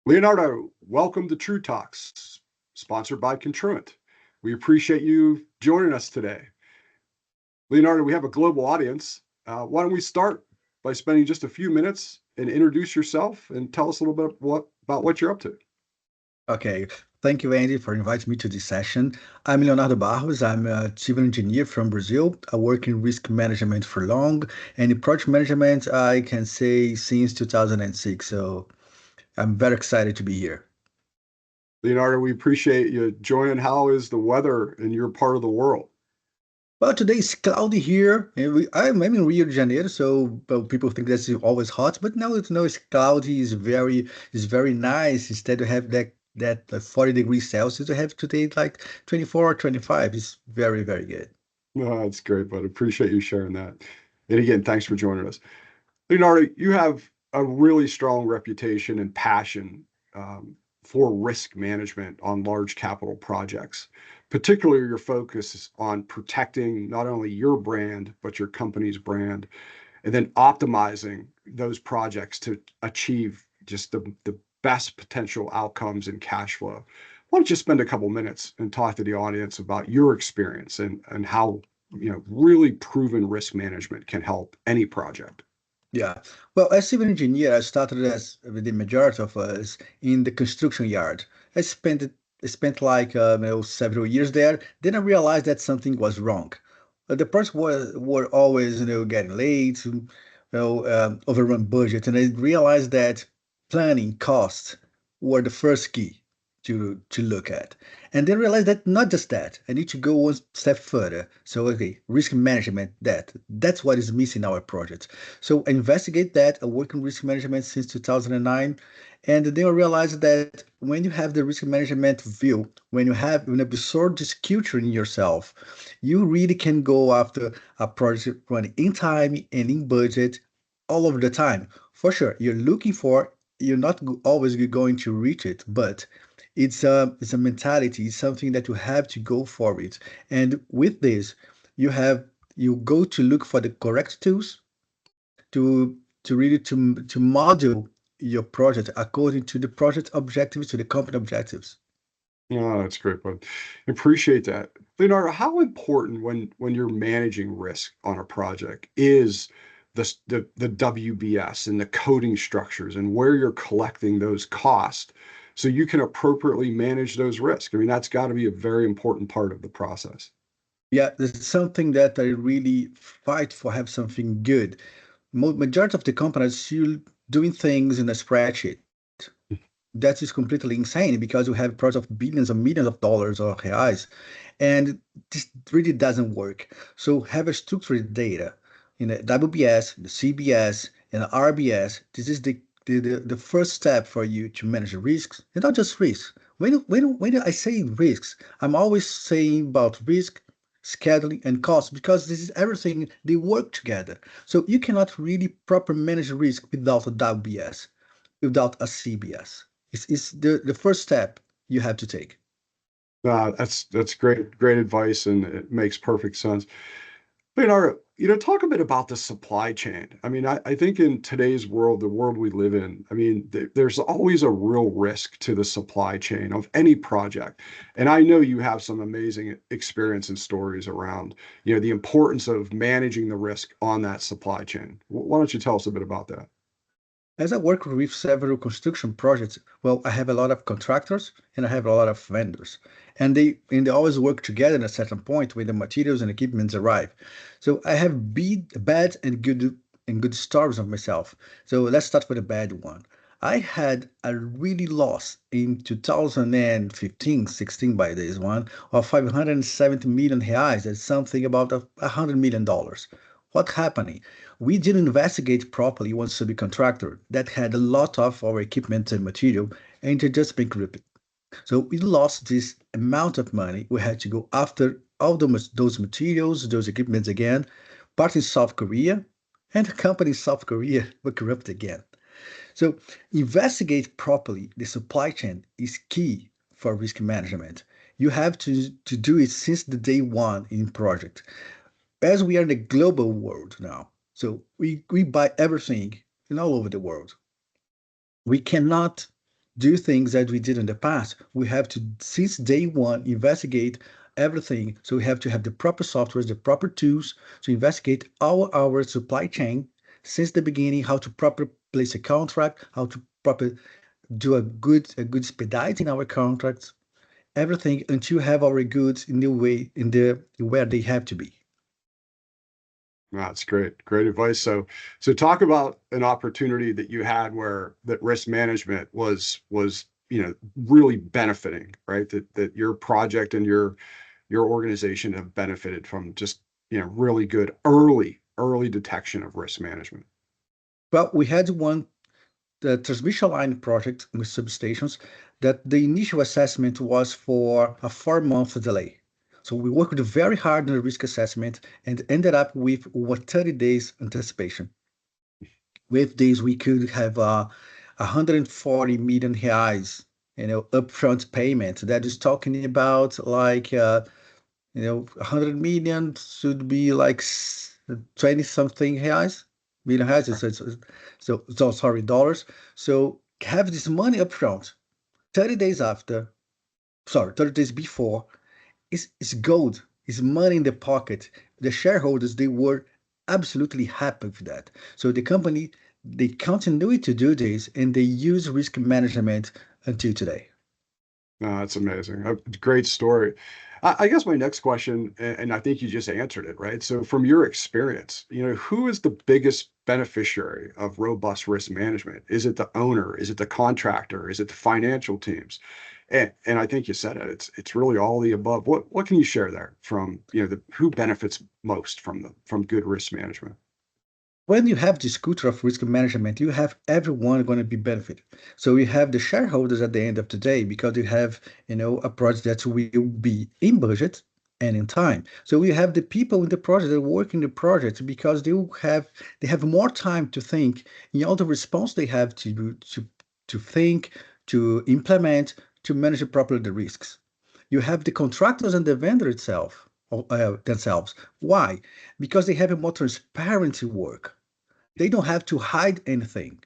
Leonardo, welcome to True Talks, sponsored by Contruent. We appreciate you joining us today. Leonardo, we have a global audience. Why don't we start by spending just a few minutes and introduce yourself and tell us a little bit about what you're up to? Okay, thank you, Andy, for inviting me to this session. I'm Leonardo Barros. I'm a civil engineer from Brazil. I work in risk management for long, and in project management, I can say since 2006. So I'm very excited to be here. Leonardo, we appreciate you joining. How is the weather in your part of the world? Well, today it's cloudy here, and I'm in Rio de Janeiro, so well, people think that's always hot, but now it's cloudy. It's very nice. Instead of have that 40 degrees Celsius, I have today like 24 or 25. It's very, very good. No, that's great, but appreciate you sharing that. And again, thanks for joining us. Leonardo, you have a really strong reputation and passion for risk management on large capital projects. Particularly, your focus is on protecting not only your brand, but your company's brand, and then optimizing those projects to achieve just the best potential outcomes and cash flow. Why don't you spend a couple minutes and talk to the audience about your experience and how really proven risk management can help any project? Yeah. Well, as civil engineer, I started as with the majority of us in the construction yard. I spent like several years there. Then I realized that something was wrong. The parts were always getting late, overrun budget, and I realized that planning costs were the first key to look at. And then realized that not just that, I need to go one step further. So okay, risk management, that's what is missing in our project. So I investigate that. I work in risk management since 2009. And then I realized that when you have the risk management view, when you absorb this culture in yourself, you really can go after a project running in time and in budget all over the time. For sure, you're not always going to reach it, but it's a mentality, it's something that you have to go for it. And with this, you go to look for the correct tools to model your project according to the project objectives, to the company objectives. Oh, that's great, bud. Appreciate that. Leonardo, how important when you're managing risk on a project is the WBS and the coding structures and where you're collecting those costs so you can appropriately manage those risks? I mean, that's got to be a very important part of the process. Yeah, it's something that I really fight for, have something good. Majority of the companies still doing things in a spreadsheet. That is completely insane because you have projects of billions or millions of dollars or reais, and this really doesn't work. So have a structured data in a WBS, the CBS, and the RBS. This is the first step for you to manage risks, and not just risks. When I say risks, I'm always saying about risk, scheduling, and cost because this is everything, they work together. So you cannot really proper manage risk without a WBS, without a CBS. It's the first step you have to take. That's great advice, and it makes perfect sense. Leonardo, talk a bit about the supply chain. I mean, I think in today's world, the world we live in, I mean, there's always a real risk to the supply chain of any project. And I know you have some amazing experience and stories around, the importance of managing the risk on that supply chain. Why don't you tell us a bit about that? As I work with several construction projects, well, I have a lot of contractors and I have a lot of vendors, and they always work together at a certain point when the materials and equipments arrive. So I have bad and good stories of myself. So let's start with a bad one. I had a really loss in 2015, 16 by this one, of 570 million reais. That's something about $100 million. What happened? We didn't investigate properly one subcontractor that had a lot of our equipment and material and they just bankrupted. So we lost this amount of money. We had to go after all those materials, those equipments again, part in South Korea, and the company in South Korea were corrupt again. So investigate properly the supply chain is key for risk management. You have to do it since the day one in project. As we are in a global world now, so we buy everything in all over the world. We cannot do things that we did in the past. We have to, since day one, investigate everything. So we have to have the proper softwares, the proper tools to investigate our supply chain since the beginning, how to properly place a contract, how to proper do a good expediting our contracts, everything until you have our goods in the way in the where they have to be. That's great. Great advice. So talk about an opportunity that you had where that risk management was, really benefiting, right? That your project and your organization have benefited from just, really good early detection of risk management. Well, we had one the transmission line project with substations that the initial assessment was for a 4 month delay. So we worked very hard on the risk assessment and ended up with over 30 days anticipation. With this, we could have 140 million reais, upfront payment. That is talking about like 100 million should be like 20 something reais, million reais. So sorry, dollars. So have this money up front, 30 days after, sorry, 30 days before, is gold, is money in the pocket. The shareholders, they were absolutely happy with that. So the company, they continue to do this and they use risk management until today. No, that's amazing. Great story. I guess my next question, and I think you just answered it, right? So from your experience, who is the biggest beneficiary of robust risk management? Is it the owner? Is it the contractor? Is it the financial teams? And I think you said it. It's really all the above. What can you share there from, who benefits most from good risk management? When you have this culture of risk management, you have everyone going to be benefited. So you have the shareholders at the end of the day because you have, a project that will be in budget and in time. So you have the people in the project that work in the project because they have more time to think in all the response they have to think, to implement, to manage properly the risks. You have the contractors and the vendor itself themselves. Why? Because they have a more transparent work. They don't have to hide anything.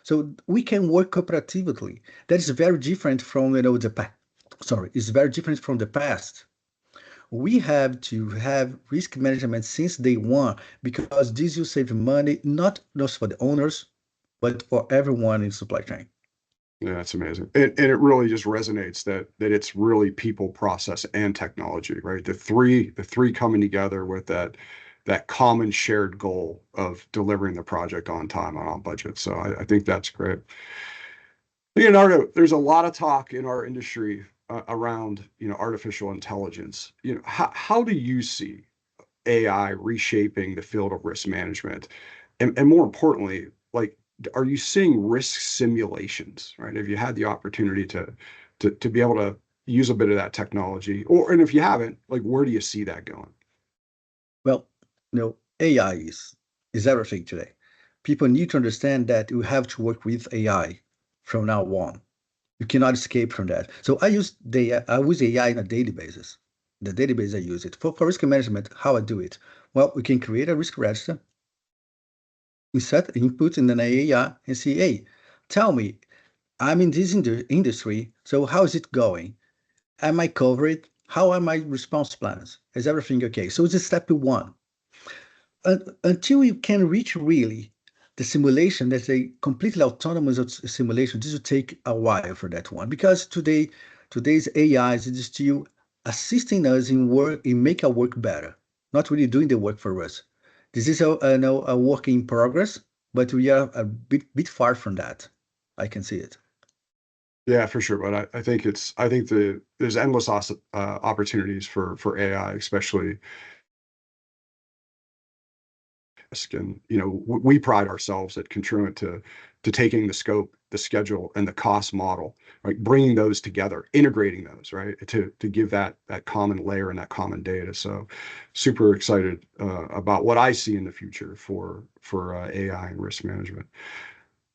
So we can work cooperatively. That is very different from the past. Sorry, it's very different from the past. We have to have risk management since day one because this will save money not just for the owners, but for everyone in supply chain. Yeah, that's amazing. And it really just resonates that it's really people, process, and technology, right? The three coming together with that common shared goal of delivering the project on time and on budget. So I think that's great. Leonardo, there's a lot of talk in our industry around artificial intelligence. How do you see AI reshaping the field of risk management? And more importantly, like, are you seeing risk simulations, right? Have you had the opportunity to be able to use a bit of that technology? And if you haven't, like, where do you see that going? Well, AI is everything today. People need to understand that you have to work with AI from now on. You cannot escape from that. So I use AI on a daily basis. The database I use it for risk management. How I do it? Well, we can create a risk register. We set input in an AI and say, hey, tell me, I'm in this industry, so how is it going? Am I covered? How are my response plans? Is everything okay? So it's step one. Until you can reach really the simulation that's a completely autonomous simulation, this will take a while for that one because today's AI is still assisting us in work in make our work better, not really doing the work for us. This is a work in progress, but we are a bit far from that. I can see it. Yeah, for sure. But I think there's endless opportunities for AI, especially. And we pride ourselves at Contruent to taking the scope, the schedule, and the cost model, right? Bringing those together, integrating those, right? To give that common layer and that common data. So super excited about what I see in the future for AI and risk management.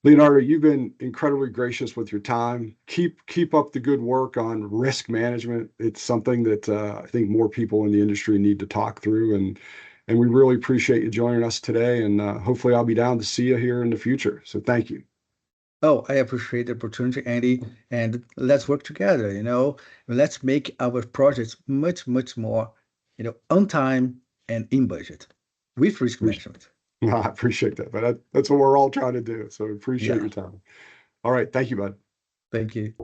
Leonardo, you've been incredibly gracious with your time. Keep up the good work on risk management. It's something that I think more people in the industry need to talk through, and we really appreciate you joining us today. And hopefully, I'll be down to see you here in the future. So thank you. Oh, I appreciate the opportunity, Andy, and let's work together, Let's make our projects much, much more, on time and in budget with risk management. I appreciate that, but that's what we're all trying to do. So appreciate Yeah, your time. All right, thank you, bud. thank you.